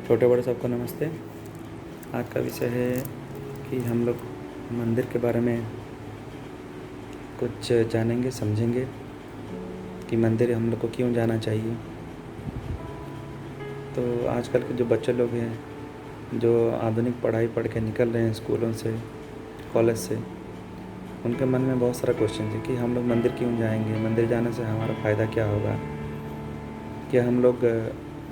छोटे बड़े सबको नमस्ते। आज का विषय है कि हम लोग मंदिर के बारे में कुछ जानेंगे, समझेंगे कि मंदिर हम लोग को क्यों जाना चाहिए। तो आजकल के जो बच्चे लोग हैं, जो आधुनिक पढ़ाई पढ़ के निकल रहे हैं स्कूलों से, कॉलेज से, उनके मन में बहुत सारा क्वेश्चन है कि हम लोग मंदिर क्यों जाएंगे, मंदिर जाने से हमारा फ़ायदा क्या होगा, क्या हम लोग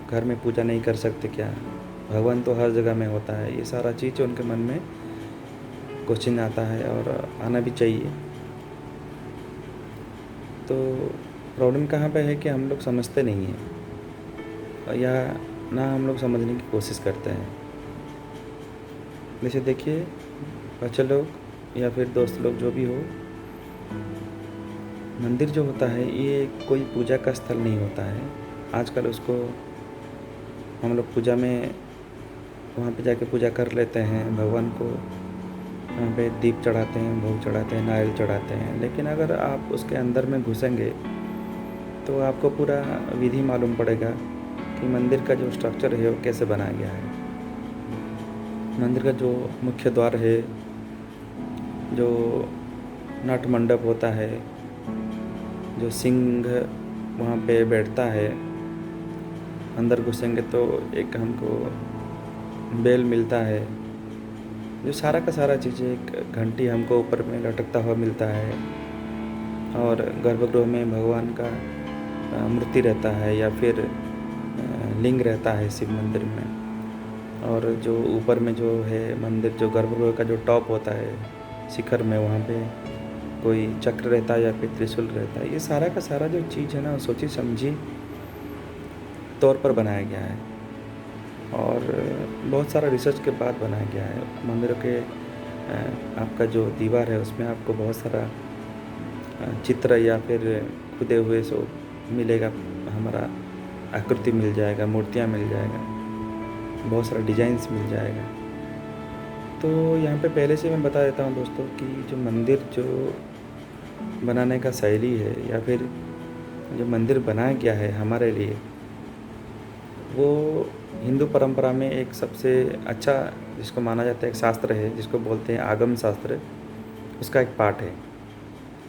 घर में पूजा नहीं कर सकते क्या, भगवान तो हर जगह में होता है। ये सारा चीज़ उनके मन में क्वेश्चन आता है और आना भी चाहिए। तो प्रॉब्लम कहाँ पे है कि हम लोग समझते नहीं हैं या ना हम लोग समझने की कोशिश करते हैं। जैसे देखिए, बच्चे लोग या फिर दोस्त लोग जो भी हो, मंदिर जो होता है ये कोई पूजा का स्थल नहीं होता है। आजकल उसको हम लोग पूजा में वहाँ पे जाके पूजा कर लेते हैं, भगवान को वहाँ पे दीप चढ़ाते हैं, भोग चढ़ाते हैं, नारियल चढ़ाते हैं। लेकिन अगर आप उसके अंदर में घुसेंगे तो आपको पूरा विधि मालूम पड़ेगा कि मंदिर का जो स्ट्रक्चर है वो कैसे बनाया गया है। मंदिर का जो मुख्य द्वार है, जो नाट मंडप होता है, जो सिंह वहाँ पे बैठता है, अंदर घुसेंगे तो एक हमको बेल मिलता है, जो सारा का सारा चीज़ें, एक घंटी हमको ऊपर में लटकता हुआ मिलता है, और गर्भगृह में भगवान का मूर्ति रहता है या फिर लिंग रहता है शिव मंदिर में। और जो ऊपर में जो है मंदिर, जो गर्भगृह का जो टॉप होता है शिखर में, वहाँ पे कोई चक्र रहता है या फिर त्रिशूल रहता है। ये सारा का सारा जो चीज़ है ना, सोची समझी तौर पर बनाया गया है और बहुत सारा रिसर्च के बाद बनाया गया है। मंदिरों के आपका जो दीवार है उसमें आपको बहुत सारा चित्र या फिर खुदे हुए सो मिलेगा, हमारा आकृति मिल जाएगा, मूर्तियाँ मिल जाएगा, बहुत सारा डिज़ाइंस मिल जाएगा। तो यहाँ पे पहले से मैं बता देता हूँ दोस्तों कि जो मंदिर जो बनाने का शैली है या फिर जो मंदिर बनाया गया है हमारे लिए, वो हिंदू परंपरा में एक सबसे अच्छा जिसको माना जाता है एक शास्त्र है, जिसको बोलते हैं आगम शास्त्र, उसका एक पार्ट है।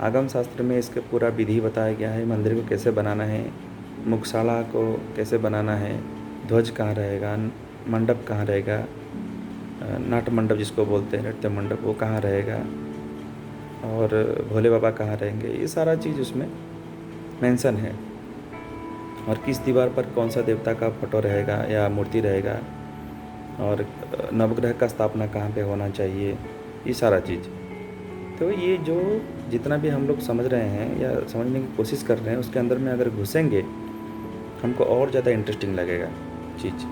आगम शास्त्र में इसका पूरा विधि बताया गया है, मंदिर को कैसे बनाना है, मुखशाला को कैसे बनाना है, ध्वज कहाँ रहेगा, मंडप कहाँ रहेगा, नाट मंडप जिसको बोलते हैं, नृत्य मंडप, वो कहाँ रहेगा, और भोले बाबा कहाँ रहेंगे, ये सारा चीज़ उसमें मेंशन है। और किस दीवार पर कौन सा देवता का फोटो रहेगा या मूर्ति रहेगा, और नवग्रह का स्थापना कहाँ पे होना चाहिए, ये सारा चीज़। तो ये जो जितना भी हम लोग समझ रहे हैं या समझने की कोशिश कर रहे हैं, उसके अंदर में अगर घुसेंगे हमको और ज़्यादा इंटरेस्टिंग लगेगा चीज़।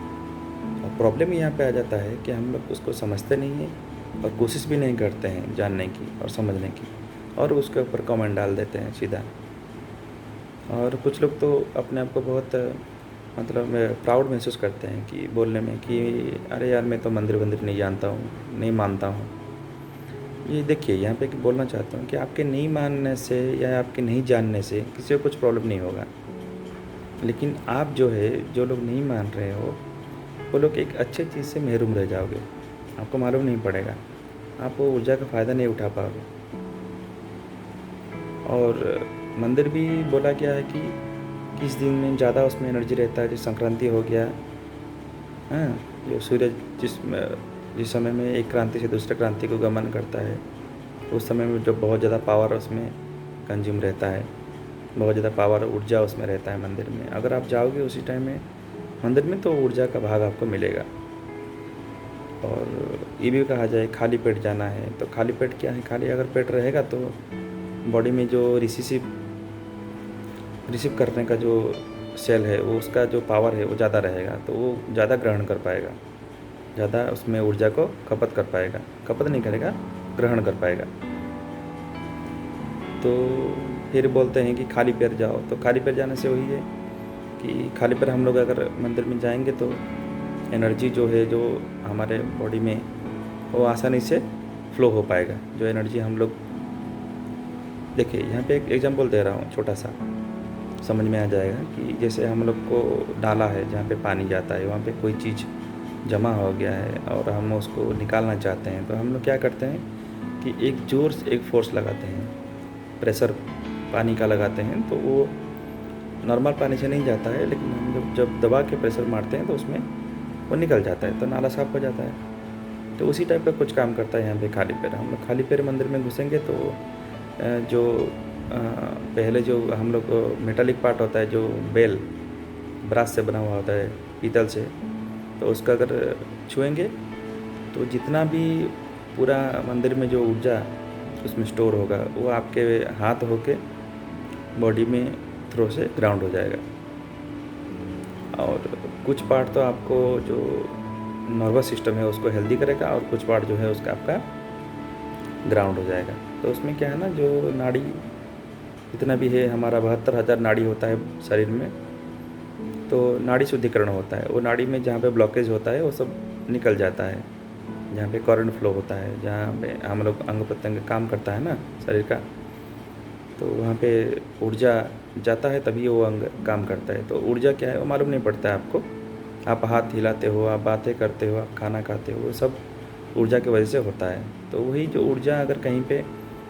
और प्रॉब्लम यहाँ पे आ जाता है कि हम लोग उसको समझते नहीं हैं और कोशिश भी नहीं करते हैं जानने की और समझने की, और उसके ऊपर कमेंट डाल देते हैं सीधा। और कुछ लोग तो अपने आप को बहुत मतलब प्राउड महसूस करते हैं कि बोलने में कि अरे यार, मैं तो मंदिर वंदिर नहीं जानता हूँ, नहीं मानता हूँ। ये देखिए, यहाँ पे बोलना चाहता हूँ कि आपके नहीं मानने से या आपके नहीं जानने से किसी को कुछ प्रॉब्लम नहीं होगा। लेकिन आप जो है, जो लोग नहीं मान रहे हो, वो लोग एक अच्छे चीज़ से महरूम रह जाओगे, आपको मालूम नहीं पड़ेगा, आप वो ऊर्जा का फ़ायदा नहीं उठा पाओगे। और मंदिर भी बोला गया है कि किस दिन में ज़्यादा उसमें एनर्जी रहता है, जैसे संक्रांति हो गया, हाँ, जो सूरज जिस समय में एक क्रांति से दूसरे क्रांति को गमन करता है, उस समय में जो बहुत ज़्यादा पावर उसमें कंज्यूम रहता है, बहुत ज़्यादा पावर ऊर्जा उसमें रहता है मंदिर में। अगर आप जाओगे उसी टाइम में मंदिर में तो ऊर्जा का भाग आपको मिलेगा। और ये भी कहा जाए खाली पेट जाना है, तो खाली पेट क्या है, खाली अगर पेट रहेगा तो बॉडी में जो रिसीव करने का जो सेल है, वो उसका जो पावर है वो ज़्यादा रहेगा, तो वो ज़्यादा ग्रहण कर पाएगा, ज़्यादा उसमें ऊर्जा को खपत कर पाएगा, खपत नहीं करेगा, ग्रहण कर पाएगा। तो फिर बोलते हैं कि खाली पैर जाओ, तो खाली पैर जाने से वही है कि खाली पैर हम लोग अगर मंदिर में जाएंगे तो एनर्जी जो है, जो हमारे बॉडी में, वो आसानी से फ्लो हो पाएगा। जो एनर्जी हम लोग, देखिए यहाँ पे एक एग्जांपल दे रहा हूँ छोटा सा, समझ में आ जाएगा कि जैसे हम लोग को डाला है जहाँ पे पानी जाता है, वहाँ पे कोई चीज़ जमा हो गया है और हम उसको निकालना चाहते हैं, तो हम लोग क्या करते हैं कि एक ज़ोर से एक फ़ोर्स लगाते हैं, प्रेशर पानी का लगाते हैं, तो वो नॉर्मल पानी से नहीं जाता है, लेकिन हम जब दबा के प्रेशर मारते हैं तो उसमें वो निकल जाता है, तो नाला साफ़ हो जाता है। तो उसी टाइप का कुछ काम करता है यहाँ पे खाली पैर। हम लोग खाली पैर मंदिर में घुसेंगे तो जो पहले जो हम लोग मेटालिक पार्ट होता है, जो बेल ब्रास से बना हुआ होता है, पीतल से, तो उसका अगर छुएंगे तो जितना भी पूरा मंदिर में जो ऊर्जा उसमें स्टोर होगा वो आपके हाथ होके बॉडी में थ्रो से ग्राउंड हो जाएगा। और कुछ पार्ट तो आपको जो नर्वस सिस्टम है उसको हेल्दी करेगा, और कुछ पार्ट जो है उसका आपका ग्राउंड हो जाएगा। तो उसमें क्या है ना, जो नाड़ी जितना भी है, हमारा 72,000 नाड़ी होता है शरीर में, तो नाड़ी शुद्धिकरण होता है। वो नाड़ी में जहाँ पे ब्लॉकेज होता है वो सब निकल जाता है, जहाँ पे करंट फ्लो होता है, जहाँ पे हम लोग अंग प्रत्यंग काम करता है ना शरीर का, तो वहाँ पे ऊर्जा जाता है तभी वो अंग काम करता है। तो ऊर्जा क्या है वो मालूम नहीं पड़ता है आपको। आप हाथ हिलाते हो, आप बातें करते हो, आप खाना खाते हो, वो सब ऊर्जा की वजह से होता है। तो वही जो ऊर्जा अगर कहीं पे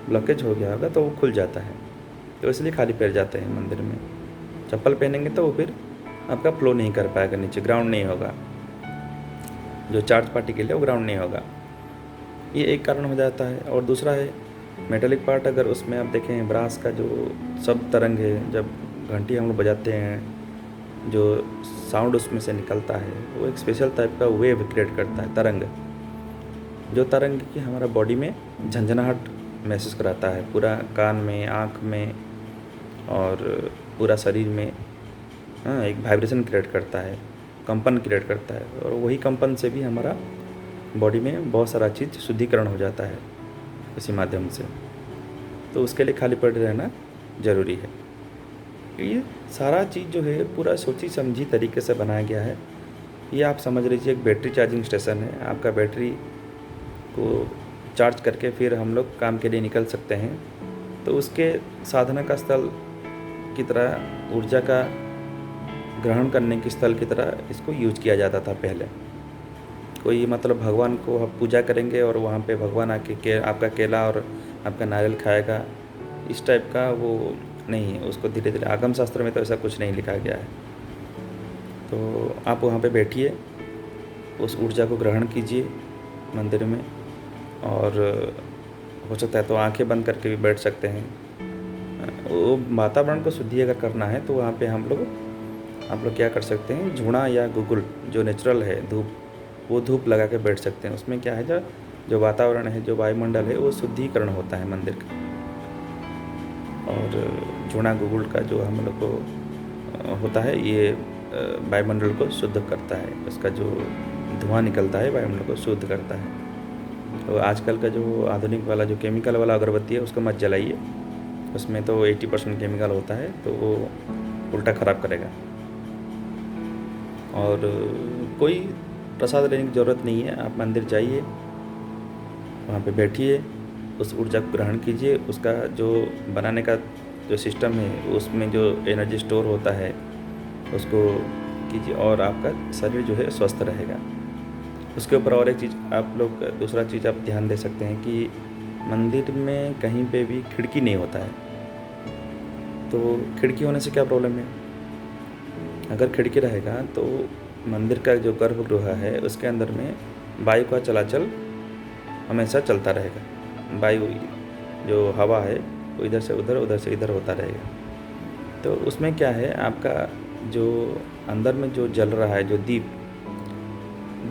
ब्लॉकेज हो गया होगा तो वो खुल जाता है, तो इसलिए खाली पैर जाते हैं मंदिर में। चप्पल पहनेंगे तो वो फिर आपका फ्लो नहीं कर पाएगा, नीचे ग्राउंड नहीं होगा, जो चार्ज पार्टी के लिए वो ग्राउंड नहीं होगा। ये एक कारण हो जाता है। और दूसरा है मेटालिक पार्ट, अगर उसमें आप देखें ब्रास का जो सब तरंग है, जब घंटी हम लोग बजाते हैं, जो साउंड उसमें से निकलता है वो एक स्पेशल टाइप का वेव क्रिएट करता है, तरंग, जो तरंग की हमारा बॉडी में झंझनाहट महसूस कराता है, पूरा कान में, आँख में और पूरा शरीर में। हाँ, एक वाइब्रेशन क्रिएट करता है, कंपन क्रिएट करता है, और वही कंपन से भी हमारा बॉडी में बहुत सारा चीज़ शुद्धिकरण हो जाता है इसी माध्यम से। तो उसके लिए खाली पेट रहना ज़रूरी है। ये सारा चीज़ जो है पूरा सोची समझी तरीके से बनाया गया है। ये आप समझ लीजिए एक बैटरी चार्जिंग स्टेशन है। आपका बैटरी को चार्ज करके फिर हम लोग काम के लिए निकल सकते हैं। तो उसके साधना का स्थल की तरह, ऊर्जा का ग्रहण करने के स्थल की तरह इसको यूज किया जाता था पहले। कोई मतलब भगवान को आप पूजा करेंगे और वहाँ पे भगवान आके आपका केला और आपका नारियल खाएगा, इस टाइप का वो नहीं है। उसको धीरे धीरे, आगम शास्त्र में तो ऐसा कुछ नहीं लिखा गया है। तो आप वहाँ पे बैठिए, उस ऊर्जा को ग्रहण कीजिए मंदिर में, और हो सकता है तो आंखें बंद करके भी बैठ सकते हैं। वो वातावरण को शुद्धि अगर करना है तो वहाँ पे आप लोग क्या कर सकते हैं, झूना या गुगुल जो नेचुरल है धूप, वो धूप लगा के बैठ सकते हैं। उसमें क्या है, जो वातावरण है, जो वायुमंडल है, वो शुद्धिकरण होता है मंदिर का। और झूना गुगुल का जो हम लोग को होता है, ये वायुमंडल को शुद्ध करता है। उसका जो धुआं निकलता है वायुमंडल को शुद्ध करता है। तो आजकल का जो आधुनिक वाला जो केमिकल वाला अगरबत्ती है उसको मत जलाइए, उसमें तो 80% केमिकल होता है, तो वो उल्टा ख़राब करेगा। और कोई प्रसाद लेने की ज़रूरत नहीं है। आप मंदिर जाइए, वहाँ पे बैठिए, उस ऊर्जा को ग्रहण कीजिए। उसका जो बनाने का जो सिस्टम है, उसमें जो एनर्जी स्टोर होता है उसको कीजिए, और आपका शरीर जो है स्वस्थ रहेगा। उसके ऊपर और एक चीज़ आप लोग, दूसरा चीज़ आप ध्यान दे सकते हैं कि मंदिर में कहीं पे भी खिड़की नहीं होता है। तो खिड़की होने से क्या प्रॉब्लम है, अगर खिड़की रहेगा तो मंदिर का जो गर्भगृह है उसके अंदर में वायु का चलाचल हमेशा चलता रहेगा। वायु, जो हवा है, वो इधर से उधर, उधर से इधर होता रहेगा। तो उसमें क्या है, आपका जो अंदर में जो जल रहा है, जो दीप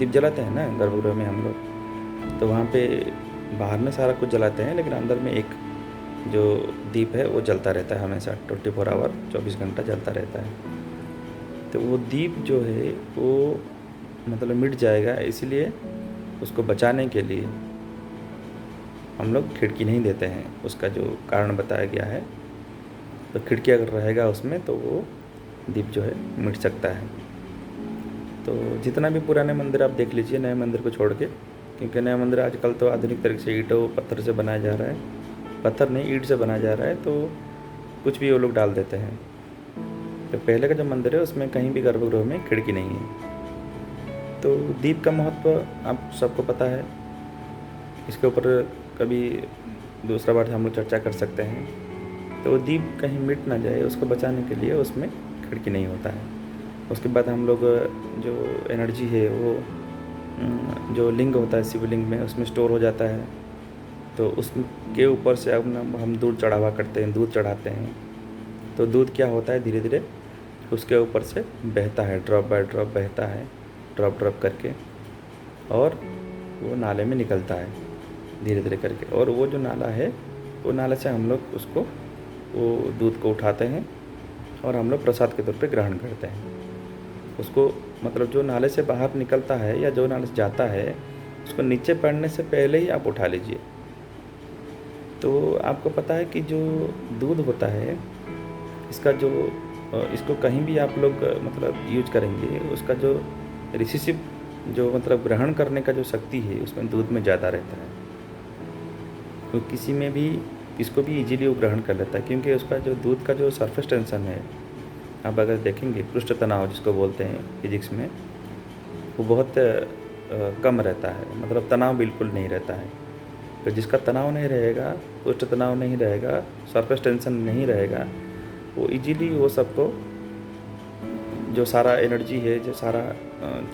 जलाते हैं ना गर्भगृह में हम लोग, तो वहाँ पे बाहर में सारा कुछ जलाते हैं, लेकिन अंदर में एक जो दीप है वो जलता रहता है हमेशा, 24 आवर 24 घंटा जलता रहता है। तो वो दीप जो है वो मतलब मिट जाएगा, इसलिए उसको बचाने के लिए हम लोग खिड़की नहीं देते हैं। उसका जो कारण बताया गया है, तो खिड़की अगर रहेगा उसमें तो वो दीप जो है मिट सकता है। तो जितना भी पुराने मंदिर आप देख लीजिए, नए मंदिर को छोड़ के, क्योंकि नया मंदिर आजकल तो आधुनिक तरीके से ईंटों पत्थर से बनाया जा रहा है, पत्थर नहीं ईंट से बनाया जा रहा है, तो कुछ भी वो लोग डाल देते हैं। तो पहले का जो मंदिर है उसमें कहीं भी गर्भगृह में खिड़की नहीं है। तो दीप का महत्व आप सबको पता है। इसके ऊपर कभी दूसरा बार हम लोग चर्चा कर सकते हैं। तो दीप कहीं मिट ना जाए, उसको बचाने के लिए उसमें खिड़की नहीं होता है। उसके बाद हम लोग जो एनर्जी है वो जो लिंग होता है शिवलिंग में, उसमें स्टोर हो जाता है। तो उसके ऊपर से अब ना हम दूध चढ़ावा करते हैं, दूध चढ़ाते हैं। तो दूध क्या होता है, धीरे धीरे उसके ऊपर से बहता है, ड्रॉप बाय ड्रॉप बहता है, ड्रॉप ड्रॉप करके, और वो नाले में निकलता है धीरे धीरे करके। और वो जो नाला है, वो नाले से हम लोग उसको, वो दूध को उठाते हैं और हम लोग प्रसाद के तौर पे ग्रहण करते हैं उसको। मतलब जो नाले से बाहर निकलता है या जो नाले से जाता है, उसको नीचे पड़ने से पहले ही आप उठा लीजिए। तो आपको पता है कि जो दूध होता है, इसका जो इसको कहीं भी आप लोग मतलब यूज करेंगे, उसका जो रिसीसिव जो मतलब ग्रहण करने का जो शक्ति है, उसमें दूध में ज़्यादा रहता है। तो किसी में भी इसको भी इजीली वो ग्रहण कर लेता है, क्योंकि उसका जो दूध का जो सरफेस टेंशन है, आप अगर देखेंगे पृष्ठ तनाव जिसको बोलते हैं फिजिक्स में, वो बहुत कम रहता है। मतलब तनाव बिल्कुल नहीं रहता है। तो जिसका तनाव नहीं रहेगा, पृष्ठ तनाव नहीं रहेगा, सरफेस टेंशन नहीं रहेगा, वो इजीली वो सबको, जो सारा एनर्जी है, जो सारा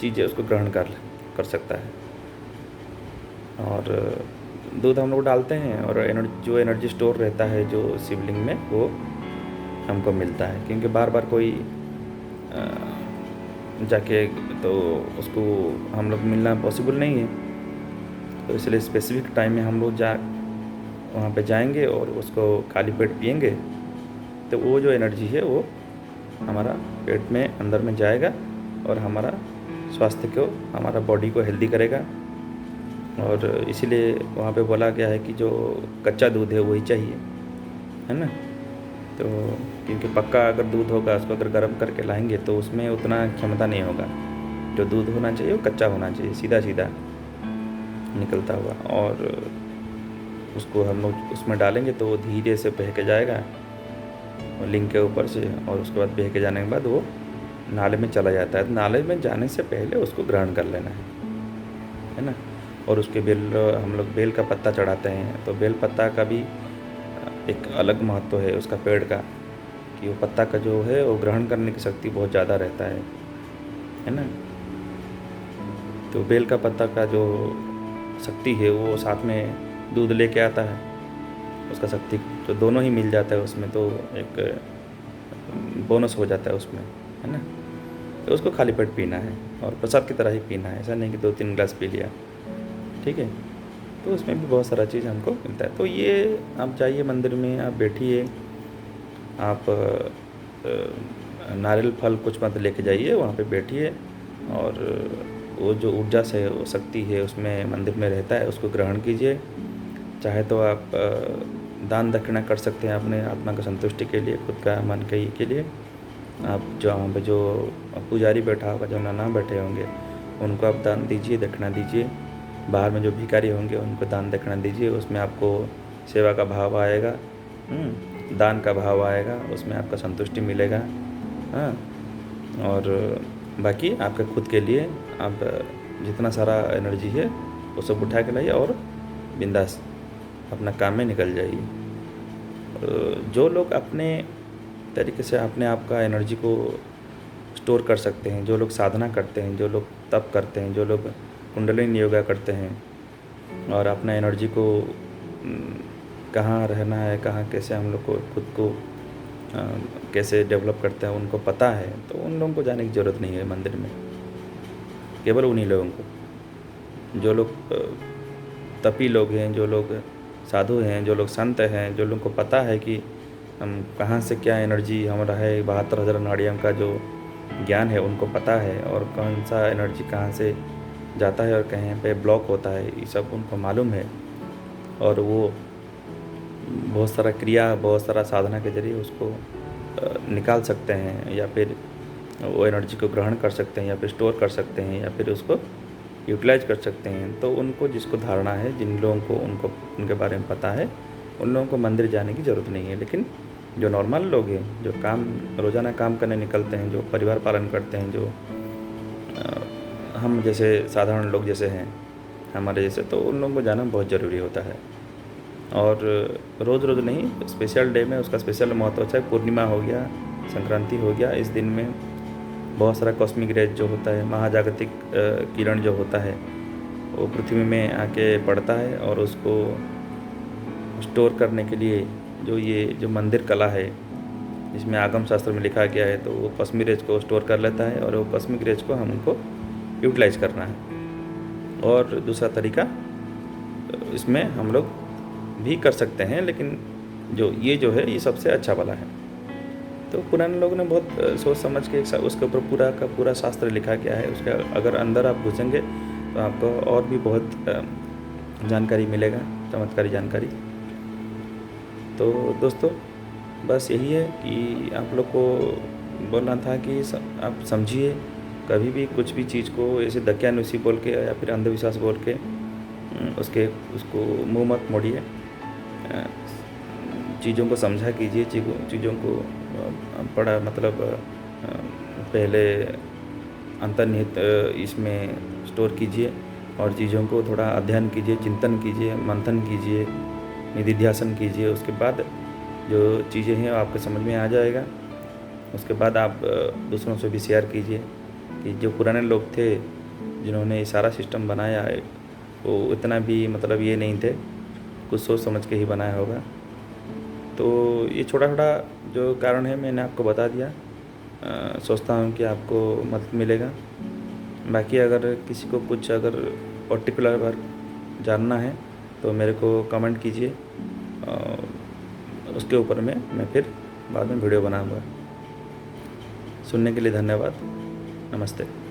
चीज़ है, उसको ग्रहण कर सकता है। और दूध हम लोग डालते हैं और जो एनर्जी स्टोर रहता है जो शिवलिंग में, वो हमको मिलता है। क्योंकि बार बार कोई जाके तो उसको हम लोग मिलना पॉसिबल नहीं है। तो इसलिए स्पेसिफिक टाइम में हम लोग वहाँ पे जाएंगे और उसको खाली पेट पिएंगे, तो वो जो एनर्जी है वो हमारा पेट में अंदर में जाएगा और हमारा स्वास्थ्य को, हमारा बॉडी को हेल्दी करेगा। और इसीलिए वहाँ पे बोला गया है कि जो कच्चा दूध है वही चाहिए, है ना। तो क्योंकि पक्का अगर दूध होगा, उसको अगर गर्म करके लाएंगे तो उसमें उतना क्षमता नहीं होगा। जो दूध होना चाहिए वो कच्चा होना चाहिए, सीधा सीधा निकलता हुआ। और उसको हम लोग उसमें डालेंगे तो वो धीरे से बह के जाएगा और लिंग के ऊपर से, और उसके बाद बह के जाने के बाद वो नाले में चला जाता है। नाले में जाने से पहले उसको ग्रहण कर लेना है ना। और उसके हम लोग बेल का पत्ता चढ़ाते हैं। तो बेल पत्ता का भी एक अलग महत्व है उसका पेड़ का, कि वो पत्ता का जो है वो ग्रहण करने की शक्ति बहुत ज़्यादा रहता है ना। तो बेल का पत्ता का जो शक्ति है वो साथ में दूध लेके आता है, उसका शक्ति तो दोनों ही मिल जाता है उसमें, तो एक बोनस हो जाता है उसमें, है ना। तो उसको खाली पेट पीना है और प्रसाद की तरह ही पीना है, ऐसा नहीं कि 2-3 ग्लास पी लिया, ठीक है। तो उसमें भी बहुत सारा चीज़ हमको मिलता है। तो ये आप जाइए मंदिर में, आप बैठिए, आप नारियल फल कुछ मत लेके जाइए, वहाँ पे बैठिए और वो जो ऊर्जा से वो शक्ति है उसमें मंदिर में रहता है, उसको ग्रहण कीजिए। चाहे तो आप दान दक्षिणा कर सकते हैं अपने आत्मा की संतुष्टि के लिए, खुद का मन के लिए। आप जो वहाँ पे जो पुजारी बैठा होगा, जो नाना बैठे होंगे, उनको आप दान दीजिए, दक्षिणा दीजिए। बाहर में जो भिखारी होंगे उनको दान दक्षिणा दीजिए, उसमें आपको सेवा का भाव आएगा, दान का भाव आएगा, उसमें आपका संतुष्टि मिलेगा। हाँ, और बाकी आपके खुद के लिए आप जितना सारा एनर्जी है वो सब उठा के लाइए और बिंदास अपना काम में निकल जाइए। जो लोग अपने तरीके से अपने आप का एनर्जी को स्टोर कर सकते हैं, जो लोग साधना करते हैं, जो लोग तप करते हैं, जो लोग कुंडलिनी योगा करते हैं और अपना एनर्जी को कहाँ रहना है, कहाँ कैसे हम लोग को खुद को कैसे डेवलप करते हैं, उनको पता है, तो उन लोगों को जाने की ज़रूरत नहीं है मंदिर में। केवल उन्हीं लोगों को, जो लोग तपी लोग हैं, जो लोग साधु हैं, जो लोग संत हैं, जो लोगों को पता है कि हम कहाँ से क्या एनर्जी हमारा है, 72,000 नाड़ियों का जो ज्ञान है उनको पता है, और कौन सा एनर्जी कहाँ से जाता है और कहीं पे ब्लॉक होता है, ये सब उनको मालूम है। और वो बहुत सारा क्रिया, बहुत सारा साधना के ज़रिए उसको निकाल सकते हैं, या फिर वो एनर्जी को ग्रहण कर सकते हैं, या फिर स्टोर कर सकते हैं, या फिर उसको यूटिलाइज कर सकते हैं। तो उनको जिसको धारणा है, जिन लोगों को उनको उनके बारे में पता है, उन लोगों को मंदिर जाने की ज़रूरत नहीं है। लेकिन जो नॉर्मल लोग हैं, जो काम रोज़ाना काम करने निकलते हैं, जो परिवार पालन करते हैं, जो हम जैसे साधारण लोग जैसे हैं, हमारे जैसे, तो उन लोगों को जाना बहुत ज़रूरी होता है। और रोज़-रोज़ नहीं, स्पेशल डे में उसका स्पेशल महत्व है। चाहे पूर्णिमा हो गया, संक्रांति हो गया, इस दिन में बहुत सारा कॉस्मिक रेज जो होता है, महाजागतिक किरण जो होता है, वो पृथ्वी में आके पड़ता है और उसको स्टोर करने के लिए जो मंदिर कला है, जिसमें आगम शास्त्र में लिखा गया है, तो वो कॉस्मिक रेज को स्टोर कर लेता है और वो कॉस्मिक रेज को हमको यूटिलाइज़ करना है। और दूसरा तरीका इसमें हम लोग भी कर सकते हैं, लेकिन जो है ये सबसे अच्छा वाला है। तो पुराने लोगों ने बहुत सोच समझ के उसके ऊपर पूरा का पूरा शास्त्र लिखा गया है। उसके अगर अंदर आप घुसेंगे तो आपको और भी बहुत जानकारी मिलेगा, चमत्कारी जानकारी। तो दोस्तों, बस यही है कि आप लोग को बोलना था कि आप समझिए, कभी भी कुछ भी चीज़ को ऐसे दकियानुसी बोल के या फिर अंधविश्वास बोल के उसको मुँह मत मोड़िए। चीज़ों को समझा कीजिए, चीज़ों को बड़ा मतलब पहले अंतर्निहित इसमें स्टोर कीजिए और चीज़ों को थोड़ा अध्ययन कीजिए, चिंतन कीजिए, मंथन कीजिए, निधिध्यासन कीजिए। उसके बाद जो चीज़ें हैं आपके समझ में आ जाएगा। उसके बाद आप दूसरों से भी शेयर कीजिए कि जो पुराने लोग थे जिन्होंने ये सारा सिस्टम बनाया है, वो इतना भी मतलब ये नहीं थे, कुछ सोच समझ के ही बनाया होगा। तो ये छोटा-छोटा जो कारण है मैंने आपको बता दिया। सोचता हूँ कि आपको मदद मिलेगा। बाकी अगर किसी को कुछ अगर पर्टिकुलर अगर जानना है तो मेरे को कमेंट कीजिए, उसके ऊपर मैं फिर बाद में वीडियो बनाऊँगा। सुनने के लिए धन्यवाद। नमस्ते।